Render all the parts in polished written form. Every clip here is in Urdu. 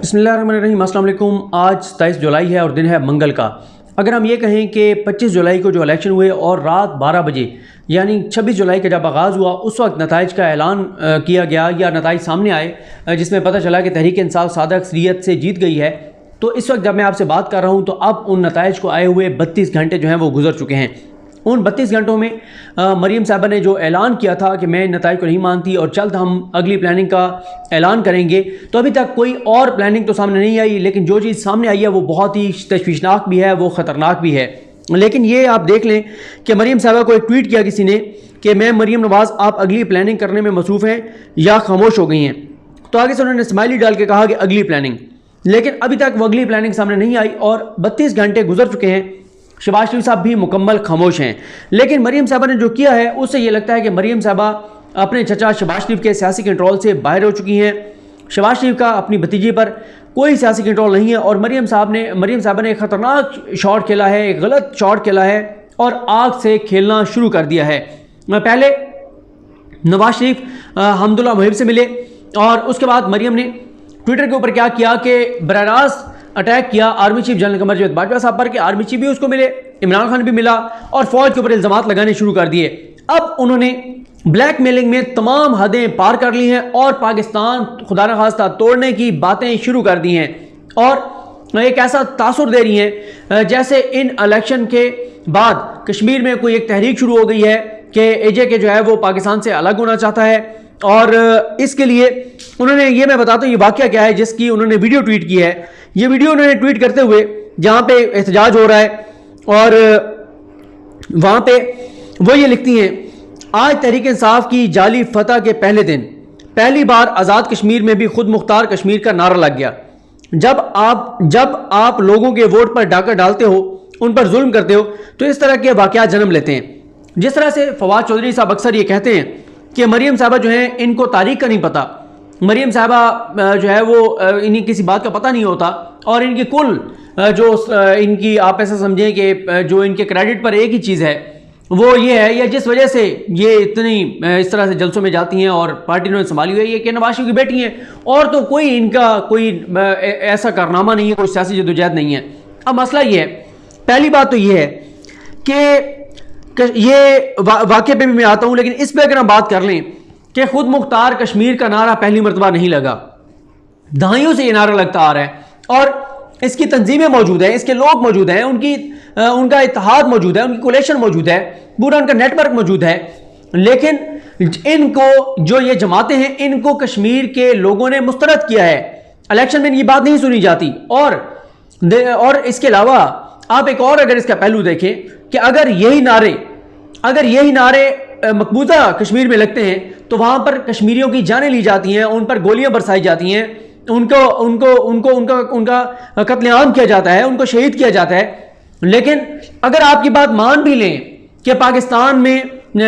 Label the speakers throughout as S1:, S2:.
S1: بسم اللہ الرحمن الرحیم، السلام علیکم۔ آج 27 جولائی ہے اور دن ہے منگل کا۔ اگر ہم یہ کہیں کہ 25 جولائی کو جو الیکشن ہوئے اور رات 12 بجے یعنی 26 جولائی کا جب آغاز ہوا اس وقت نتائج کا اعلان کیا گیا یا نتائج سامنے آئے جس میں پتہ چلا کہ تحریک انصاف سادہ اکثریت سے جیت گئی ہے، تو اس وقت جب میں آپ سے بات کر رہا ہوں تو اب ان نتائج کو آئے ہوئے 32 گھنٹے جو ہیں وہ گزر چکے ہیں۔ ان 32 گھنٹوں میں مریم صاحبہ نے جو اعلان کیا تھا کہ میں نتائج کو نہیں مانتی اور جلد ہم اگلی پلاننگ کا اعلان کریں گے، تو ابھی تک کوئی اور پلاننگ تو سامنے نہیں آئی، لیکن جو چیز سامنے آئی ہے وہ بہت ہی تشویشناک بھی ہے، وہ خطرناک بھی ہے۔ لیکن یہ آپ دیکھ لیں کہ مریم صاحبہ کو ایک ٹویٹ کیا کسی نے کہ میں مریم نواز آپ اگلی پلاننگ کرنے میں مصروف ہیں یا خاموش ہو گئی ہیں، تو آگے سے انہوں نے اسمائلی ڈال کے کہا کہ اگلی پلاننگ، لیکن ابھی تک وہ اگلی پلاننگ سامنے نہیں آئی اور 32 گھنٹے گزر چکے ہیں۔ شہباز شریف صاحب بھی مکمل خاموش ہیں، لیکن مریم صاحبہ نے جو کیا ہے اس سے یہ لگتا ہے کہ مریم صاحبہ اپنے چچا شہباز شریف کے سیاسی کنٹرول سے باہر ہو چکی ہیں۔ شہباز شریف کا اپنی بھتیجی پر کوئی سیاسی کنٹرول نہیں ہے اور مریم صاحبہ نے ایک خطرناک شاٹ کھیلا ہے، ایک غلط شاٹ کھیلا ہے اور آگ سے کھیلنا شروع کر دیا ہے۔ پہلے نواز شریف حمداللہ محب سے ملے اور اس کے بعد مریم نے ٹویٹر کے اوپر کیا کیا کہ براہ راست اٹیک کیا army chief general Qamar Javed Bajwa صاحب پر کہ آرمی چیف بھی اس کو ملے، عمران خان بھی ملا اور فوج کے اوپر الزامات لگانے شروع کر دیے۔ اب انہوں نے بلیک میلنگ میں تمام حدیں پار کر لی ہیں اور پاکستان خدا نخواستہ توڑنے کی باتیں شروع کر دی ہیں اور ایک ایسا تاثر دے رہی ہیں جیسے ان الیکشن کے بعد کشمیر میں کوئی ایک تحریک شروع ہو گئی ہے کہ اے جے کے جو ہے وہ پاکستان سے الگ ہونا چاہتا ہے، اور اس کے لیے انہوں نے یہ میں بتاتا ہوں یہ واقعہ کیا ہے جس کی انہوں نے ویڈیو ٹویٹ کی ہے۔ یہ ویڈیو انہوں نے ٹویٹ کرتے ہوئے جہاں پہ احتجاج ہو رہا ہے اور وہاں پہ وہ یہ لکھتی ہیں، آج تحریک انصاف کی جعلی فتح کے پہلے دن پہلی بار آزاد کشمیر میں بھی خود مختار کشمیر کا نعرہ لگ گیا۔ جب آپ لوگوں کے ووٹ پر ڈاکہ ڈالتے ہو، ان پر ظلم کرتے ہو تو اس طرح کے واقعات جنم لیتے ہیں۔ جس طرح سے فواد چودھری صاحب اکثر یہ کہتے ہیں کہ مریم صاحبہ جو ہیں ان کو تاریخ کا نہیں پتہ، مریم صاحبہ جو ہے وہ انہیں کسی بات کا پتہ نہیں ہوتا اور ان کی کل جو ان کی آپ ایسا سمجھیں کہ جو ان کے کریڈٹ پر ایک ہی چیز ہے وہ یہ ہے، یا جس وجہ سے یہ اتنی اس طرح سے جلسوں میں جاتی ہیں اور پارٹی نے سنبھالی ہوئی ہے، یہ کہ نواز شریف کی بیٹی ہیں اور تو کوئی ان کا کوئی ایسا کارنامہ نہیں ہے، کوئی سیاسی جدوجہد نہیں ہے۔ اب مسئلہ یہ ہے، پہلی بات تو یہ ہے کہ یہ واقعے پہ بھی میں آتا ہوں، لیکن اس پہ اگر ہم بات کر لیں کہ خود مختار کشمیر کا نعرہ پہلی مرتبہ نہیں لگا، دہائیوں سے یہ نعرہ لگتا آ رہا ہے اور اس کی تنظیمیں موجود ہیں، اس کے لوگ موجود ہیں، ان کا اتحاد موجود ہے، ان کی کولیشن موجود ہے، پورا ان کا نیٹ ورک موجود ہے، لیکن ان کو جو یہ جماعتیں ہیں ان کو کشمیر کے لوگوں نے مسترد کیا ہے۔ الیکشن میں یہ بات نہیں سنی جاتی اور اس کے علاوہ آپ ایک اور اگر اس کا پہلو دیکھیں کہ اگر یہی نعرے مقبوضہ کشمیر میں لگتے ہیں تو وہاں پر کشمیریوں کی جانیں لی جاتی ہیں، ان پر گولیاں برسائی جاتی ہیں، ان کا قتل عام کیا جاتا ہے، ان کو شہید کیا جاتا ہے۔ لیکن اگر آپ کی بات مان بھی لیں کہ پاکستان میں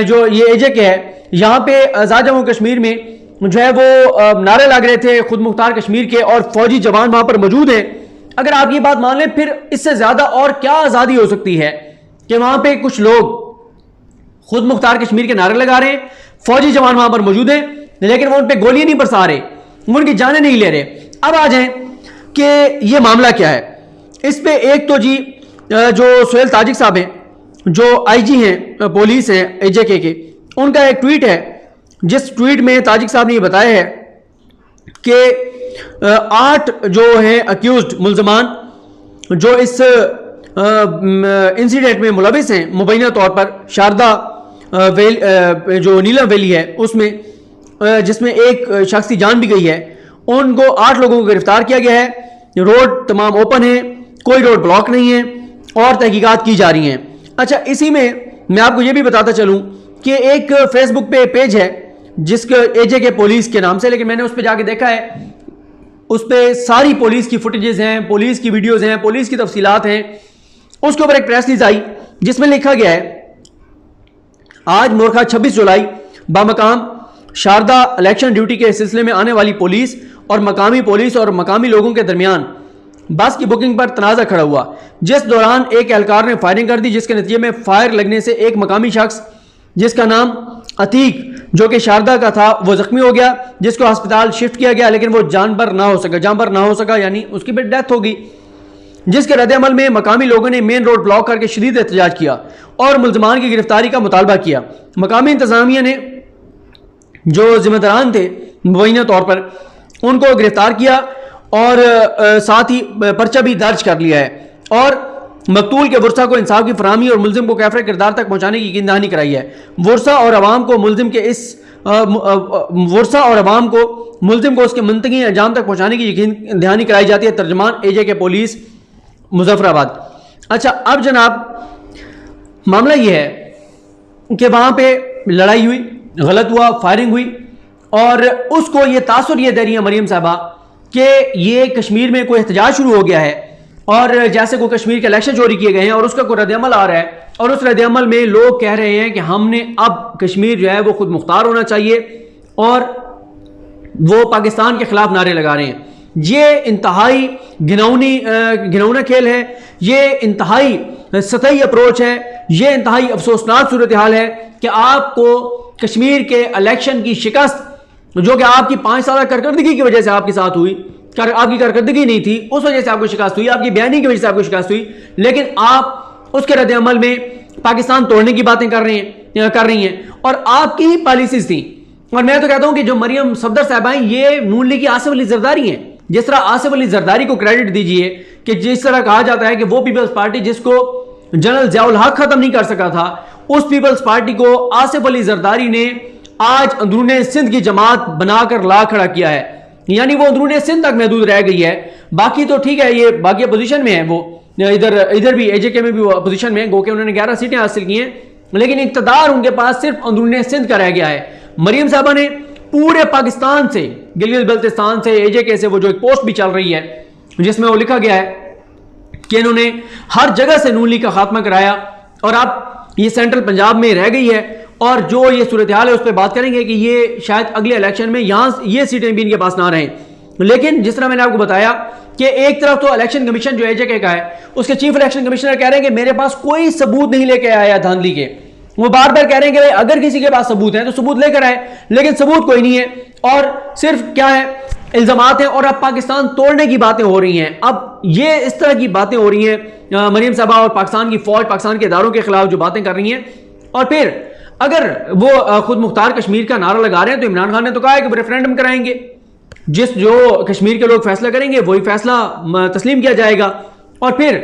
S1: جو یہ اے جے کے ہے یہاں پہ آزاد جموں کشمیر میں جو ہے وہ نعرے لگ رہے تھے خود مختار کشمیر کے اور فوجی جوان وہاں پر موجود ہیں، اگر آپ یہ بات مان لیں پھر اس سے زیادہ اور کیا آزادی ہو سکتی ہے کہ وہاں پہ کچھ لوگ خود مختار کشمیر کے نعرے لگا رہے ہیں، فوجی جوان وہاں پر موجود ہیں لیکن وہ ان پہ گولیاں نہیں برسا رہے، وہ ان کی جانیں نہیں لے رہے۔ اب آ جائیں کہ یہ معاملہ کیا ہے اس پہ۔ ایک تو جی جو سہیل تاجک صاحب ہیں جو آئی جی ہیں پولیس ہیں اے جے کے، ان کا ایک ٹویٹ ہے جس ٹویٹ میں تاجک صاحب نے یہ بتایا ہے کہ 8 جو ہیں اکیوزڈ ملزمان جو اس انسیڈنٹ میں ملوث ہیں مبینہ طور پر شاردا جو نیلم ویلی ہے اس میں جس میں ایک شخص کی جان بھی گئی ہے، ان کو 8 لوگوں کو گرفتار کیا گیا ہے، روڈ تمام اوپن ہیں، کوئی روڈ بلاک نہیں ہے اور تحقیقات کی جا رہی ہیں۔ اچھا، اسی میں آپ کو یہ بھی بتاتا چلوں کہ ایک فیس بک پہ پیج ہے جس کے اے جے کے پولیس کے نام سے، لیکن میں نے اس پہ جا کے دیکھا ہے اس پہ ساری پولیس کی فوٹیجز ہیں، پولیس کی ویڈیوز ہیں، پولیس کی تفصیلات ہیں۔ اس کے اوپر ایک پریس ریلیز آئی جس میں لکھا گیا ہے آج مورخہ 26 جولائی بامقام شاردا الیکشن ڈیوٹی کے سلسلے میں آنے والی پولیس اور مقامی لوگوں کے درمیان بس کی بکنگ پر تنازع کھڑا ہوا، جس دوران ایک اہلکار نے فائرنگ کر دی جس کے نتیجے میں فائر لگنے سے ایک مقامی شخص جس کا نام عتیق جو کہ شاردا کا تھا وہ زخمی ہو گیا، جس کو ہسپتال شفٹ کیا گیا لیکن وہ جان بر نہ ہو سکا یعنی اس کی بھی ڈیتھ ہو گئی، جس کے رد عمل میں مقامی لوگوں نے مین روڈ بلاک کر کے شدید احتجاج کیا اور ملزمان کی گرفتاری کا مطالبہ کیا۔ مقامی انتظامیہ نے جو ذمہ داران تھے مبینہ طور پر ان کو گرفتار کیا اور ساتھ ہی پرچہ بھی درج کر لیا ہے اور مقتول کے ورثہ کو انصاف کی فراہمی اور ملزم کو کیفر کردار تک پہنچانے کی یقین دہانی کرائی ہے۔ ورثہ اور عوام کو ملزم کو اس کے منطقی انجام تک پہنچانے کی یقین دہانی کرائی جاتی ہے۔ ترجمان AJK پولیس مظفر آباد۔ اچھا اب جناب معاملہ یہ ہے کہ وہاں پہ لڑائی ہوئی، غلط ہوا، فائرنگ ہوئی اور اس کو یہ تاثر یہ دے رہی ہے مریم صاحبہ کہ یہ کشمیر میں کوئی احتجاج شروع ہو گیا ہے اور جیسے کوئی کشمیر کے الیکشن چوری کیے گئے ہیں اور اس کا کوئی رد عمل آ رہا ہے اور اس رد عمل میں لوگ کہہ رہے ہیں کہ ہم نے اب کشمیر جو ہے وہ خود مختار ہونا چاہیے اور وہ پاکستان کے خلاف نعرے لگا رہے ہیں۔ یہ انتہائی گھنونا کھیل ہے، یہ انتہائی سطحی اپروچ ہے، یہ انتہائی افسوسناک صورتحال ہے کہ آپ کو کشمیر کے الیکشن کی شکست جو کہ آپ کی 5 سالہ کارکردگی کی وجہ سے آپ کے ساتھ ہوئی، آپ کی کارکردگی نہیں تھی اس وجہ سے آپ کو شکست ہوئی، آپ کی بیانی کی وجہ سے آپ کو شکست ہوئی، لیکن آپ اس کے رد عمل میں پاکستان توڑنے کی باتیں کر رہی ہیں اور آپ کی ہی پالیسیز تھیں۔ اور میں تو کہتا ہوں کہ جو مریم صفدر صاحبہ ہیں یہ نون لیگ کی آصف علی زرداری ہیں۔ جس طرح آصف علی زرداری کو کریڈٹ دیجئے کہ جس طرح کہا جاتا ہے کہ وہ پیپلز پارٹی جس کو جنرل ضیاء الحق ختم نہیں کر سکا تھا، اس پیپلز پارٹی کو آصف علی زرداری نے آج اندرون سندھ کی جماعت بنا کر لا کھڑا کیا ہے، یعنی وہ اندرون سندھ تک محدود رہ گئی ہے۔ باقی تو ٹھیک ہے یہ باقی اپوزیشن میں ہے، وہ ادھر بھی AJK میں بھی وہ اپوزیشن میں، گو کہ انہوں نے 11 سیٹیں حاصل کی ہیں لیکن اقتدار ان کے پاس صرف اندرون سندھ کا رہ گیا ہے۔ مریم صاحبہ نے پورے پاکستان سے، گلگت بلتستان سے، AJK سے وہ جو ایک پوسٹ بھی چل رہی ہے جس میں وہ لکھا گیا ہے کہ انہوں نے ہر جگہ سے نون لیگ کا خاتمہ کرایا اور اب یہ سینٹرل پنجاب میں رہ گئی ہے اور جو یہ صورتحال ہے اس پہ بات کریں گے کہ یہ شاید اگلے الیکشن میں یہاں یہ سیٹیں بھی ان کے پاس نہ رہیں۔ لیکن جس طرح میں نے آپ کو بتایا کہ ایک طرف تو الیکشن کمیشن جو AJK کا ہے اس کے چیف الیکشن کمشنر کہہ رہے ہیں کہ میرے پاس کوئی ثبوت نہیں لے کے آیا دھاندلی کے، وہ بار بار کہہ رہے ہیں کہ اگر کسی کے پاس ثبوت ہیں تو ثبوت لے کر آئے، لیکن ثبوت کوئی نہیں ہے اور صرف کیا ہے الزامات ہیں اور اب پاکستان توڑنے کی باتیں ہو رہی ہیں۔ اب یہ اس طرح کی باتیں ہو رہی ہیں مریم صاحبہ اور پاکستان کی فوج پاکستان کے اداروں کے خلاف جو باتیں کر رہی ہیں، اور پھر اگر وہ خود مختار کشمیر کا نعرہ لگا رہے ہیں تو عمران خان نے تو کہا ہے کہ ریفرینڈم کرائیں گے، جو کشمیر کے لوگ فیصلہ کریں گے وہی فیصلہ تسلیم کیا جائے گا۔ اور پھر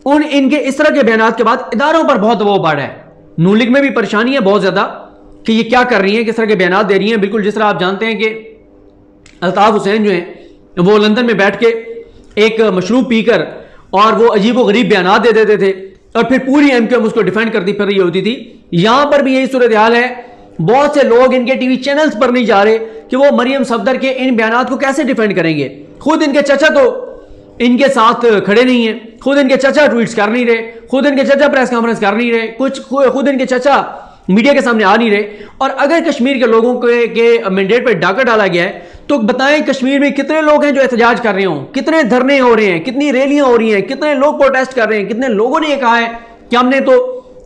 S1: ان کے اس طرح کے بیانات کے بعد اداروں پر بہت دباؤ بڑھا ہے، نون لیگ میں بھی پریشانی ہے بہت زیادہ کہ یہ کیا کر رہی ہیں، کس طرح کے بیانات دے رہی ہیں۔ بالکل جس طرح آپ جانتے ہیں کہ الطاف حسین جو ہیں وہ لندن میں بیٹھ کے ایک مشروب پی کر اور وہ عجیب و غریب بیانات دے دیتے تھے اور پھر پوری MQM اس کو ڈیفینڈ کرتی پھر رہی ہوتی تھی، یہاں پر بھی یہی صورتحال ہے۔ بہت سے لوگ ان کے ٹی وی چینلز پر نہیں جا رہے کہ وہ مریم صفدر کے ان بیانات کو کیسے ڈیفینڈ کریں گے۔ خود ان کے چچا تو ان کے ساتھ کھڑے نہیں ہیں، خود ان کے چچا ٹویٹس کر نہیں رہے، خود ان کے چچا پریس کانفرنس کر نہیں رہے، خود ان کے چچا میڈیا کے سامنے آ نہیں رہے۔ اور اگر کشمیر کے لوگوں کے مینڈیٹ پر ڈاکہ ڈالا گیا ہے تو بتائیں کشمیر میں کتنے لوگ ہیں جو احتجاج کر رہے ہوں، کتنے دھرنے ہو رہے ہیں، کتنی ریلیاں ہو رہی ہیں، کتنے لوگ پروٹیسٹ کر رہے ہیں، کتنے لوگوں نے یہ کہا ہے کہ ہم نے تو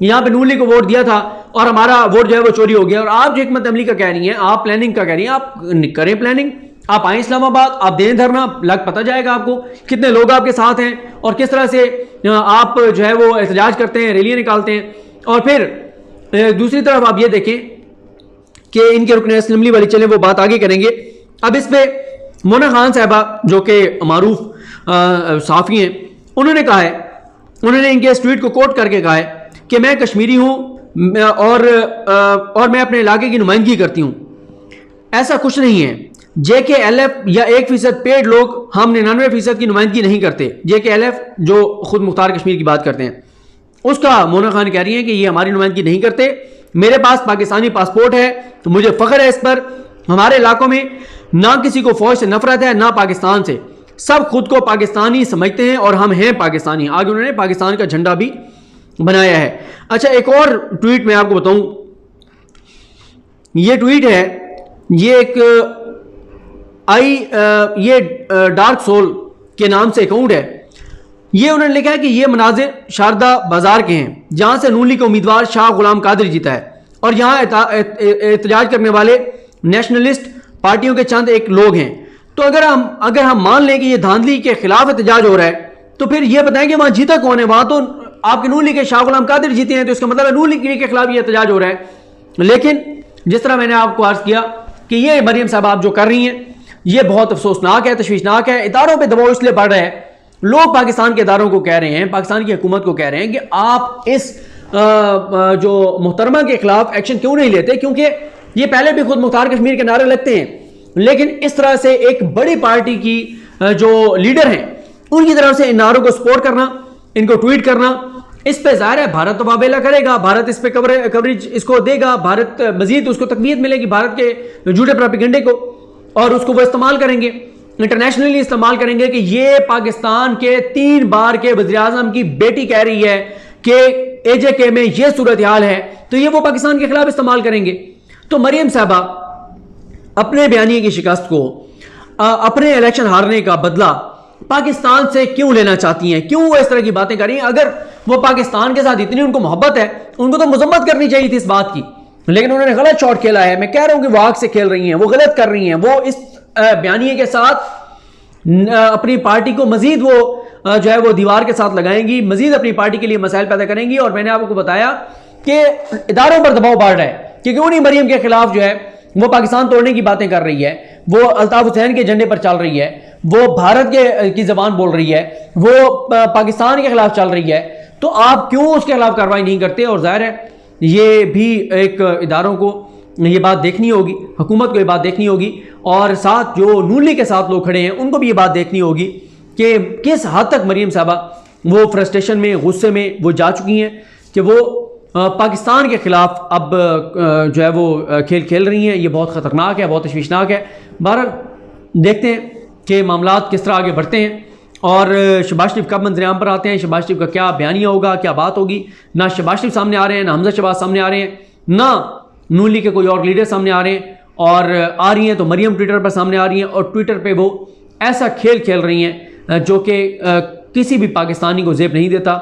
S1: یہاں پہ نون لیگ کو ووٹ دیا تھا اور ہمارا ووٹ جو ہے وہ چوری ہو گیا۔ اور آپ جو حکمت عملی کا کہہ رہی ہیں، آپ پلاننگ کا کہہ رہی ہیں، آپ کریں پلاننگ، آپ آئیں اسلام آباد، آپ دیں دھرنا، پتہ جائے گا آپ کو کتنے لوگ آپ کے ساتھ ہیں اور کس طرح سے آپ جو ہے وہ احتجاج کرتے ہیں، ریلیاں نکالتے ہیں۔ اور پھر دوسری طرف آپ یہ دیکھیں کہ ان کے رکن اسمبلی والی چلیں وہ بات آگے کریں گے۔ اب اس پہ مونا خان صاحبہ جو کہ معروف صحافی ہیں، انہوں نے کہا ہے، انہوں نے ان کے اس ٹویٹ کو کوٹ کر کے کہا ہے کہ میں کشمیری ہوں اور میں اپنے علاقے کی نمائندگی کرتی ہوں، ایسا کچھ نہیں ہے۔ JKLF یا 1% پیڈ لوگ ہم 99% کی نمائندگی نہیں کرتے۔ JKLF جو خود مختار کشمیر کی بات کرتے ہیں اس کا مونا خان کہہ رہی ہیں کہ یہ ہماری نمائندگی نہیں کرتے، میرے پاس پاکستانی پاسپورٹ ہے تو مجھے فخر ہے اس پر۔ ہمارے علاقوں میں نہ کسی کو فوج سے نفرت ہے نہ پاکستان سے، سب خود کو پاکستانی سمجھتے ہیں اور ہم ہیں پاکستانی۔ آگے انہوں نے پاکستان کا جھنڈا بھی بنایا ہے۔ اچھا ایک اور ٹویٹ میں آپ کو بتاؤں، یہ ٹویٹ ہے، یہ ایک یہ ڈارک سول کے نام سے اکاؤنٹ ہے، یہ انہوں نے لکھا ہے کہ یہ مناظر شاردا بازار کے ہیں جہاں سے نون لیگ کا امیدوار شاہ غلام قادری جیتا ہے۔ اور یہاں احتجاج کرنے والے نیشنلسٹ پارٹیوں کے چند ایک لوگ ہیں. تو اگر ہم مان لیں کہ یہ دھاندلی کے خلاف احتجاج ہو رہا ہے تو پھر یہ بتائیں کہ وہاں جیتا کون ہے؟ وہاں تو آپ کے نون لیگ کے شاہ غلام قادر جیتے ہیں، تو اس کا مطلب ہے نون لیگ کے خلاف یہ احتجاج ہو رہا ہے. لیکن جس طرح میں نے آپ کو عرض کیا کہ یہ مریم صاحب آپ جو کر رہی ہیں یہ بہت افسوسناک ہے، تشویشناک ہے. اداروں پہ دباؤ اس لیے پڑ رہا ہے، لوگ پاکستان کے اداروں کو کہہ رہے ہیں، پاکستان کی حکومت کو کہہ رہے ہیں کہ آپ اس جو محترمہ کے خلاف ایکشن کیوں نہیں لیتے، کیونکہ یہ پہلے بھی خود مختار کشمیر کے نعرے لگتے ہیں، لیکن اس طرح سے ایک بڑی پارٹی کی جو لیڈر ہیں ان کی طرف سے ان نعروں کو سپورٹ کرنا، ان کو ٹویٹ کرنا، اس پہ ظاہر ہے بھارت تو مابیلا کرے گا، بھارت اس پہ کوریج اس کو دے گا، بھارت مزید اس کو تقویت ملے گی بھارت کے جھوٹے پروپیگنڈے کو، اور اس کو وہ استعمال کریں گے، انٹرنیشنلی استعمال کریں گے کہ یہ پاکستان کے 3 بار کے وزیر اعظم کی بیٹی کہہ رہی ہے کہ اے جے کے میں یہ صورتحال ہے، تو یہ وہ پاکستان کے خلاف استعمال کریں گے. تو مریم صاحبہ اپنے بیانیے کی شکست کو، اپنے الیکشن ہارنے کا بدلہ پاکستان سے کیوں لینا چاہتی ہیں؟ کیوں وہ اس طرح کی باتیں کر رہی ہیں؟ اگر وہ پاکستان کے ساتھ اتنی ان کو محبت ہے ان کو تو مذمت کرنی چاہیے تھی اس بات کی، لیکن انہوں نے غلط شاٹ کھیلا ہے. میں کہہ رہا ہوں کہ وہ آگ سے کھیل رہی ہیں، وہ غلط کر رہی ہیں. وہ اس بیانیے کے ساتھ اپنی پارٹی کو مزید وہ جو ہے وہ دیوار کے ساتھ لگائیں گی، مزید اپنی پارٹی کے لیے مسائل پیدا کریں گی. اور میں نے آپ کو بتایا کہ اداروں پر دباؤ بڑھ رہا ہے کہ کیوں نہیں مریم کے خلاف جو ہے وہ پاکستان توڑنے کی باتیں کر رہی ہے، وہ الطاف حسین کے ایجنڈے پر چل رہی ہے، وہ بھارت کی زبان بول رہی ہے، وہ پاکستان کے خلاف چل رہی ہے، تو آپ کیوں اس کے خلاف کارروائی نہیں کرتے؟ اور ظاہر ہے یہ بھی ایک اداروں کو یہ بات دیکھنی ہوگی، حکومت کو یہ بات دیکھنی ہوگی، اور ساتھ جو نون لیگ کے ساتھ لوگ کھڑے ہیں ان کو بھی یہ بات دیکھنی ہوگی کہ کس حد تک مریم صاحبہ وہ فرسٹریشن میں، غصے میں وہ جا چکی ہیں کہ وہ پاکستان کے خلاف اب جو ہے وہ کھیل کھیل رہی ہیں. یہ بہت خطرناک ہے، بہت تشویشناک ہے. بہرحال دیکھتے ہیں کہ معاملات کس طرح آگے بڑھتے ہیں اور شہباز شریف کب منظر عام پر آتے ہیں، شہباز شریف کا کیا بیانیہ ہوگا، کیا بات ہوگی. نہ شہباز شریف سامنے آ رہے ہیں، نہ حمزہ شہباز سامنے آ رہے ہیں، نہ نون لیگ کے کوئی اور لیڈر سامنے آ رہے ہیں، اور آ رہی ہیں تو مریم ٹویٹر پر سامنے آ رہی ہیں، اور ٹویٹر پہ وہ ایسا کھیل کھیل رہی ہیں جو کہ کسی بھی پاکستانی کو زیب نہیں دیتا،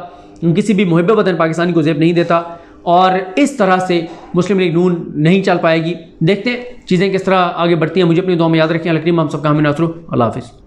S1: کسی بھی محب وطن پاکستانی کو زیب نہیں دیتا، اور اس طرح سے مسلم لیگ نون نہیں چل پائے گی. دیکھتے ہیں چیزیں کس طرح آگے بڑھتی ہیں. مجھے اپنی دعا میں یاد رکھیں. اللہ کریم ہم سب کا حامی ناصر. اللہ حافظ.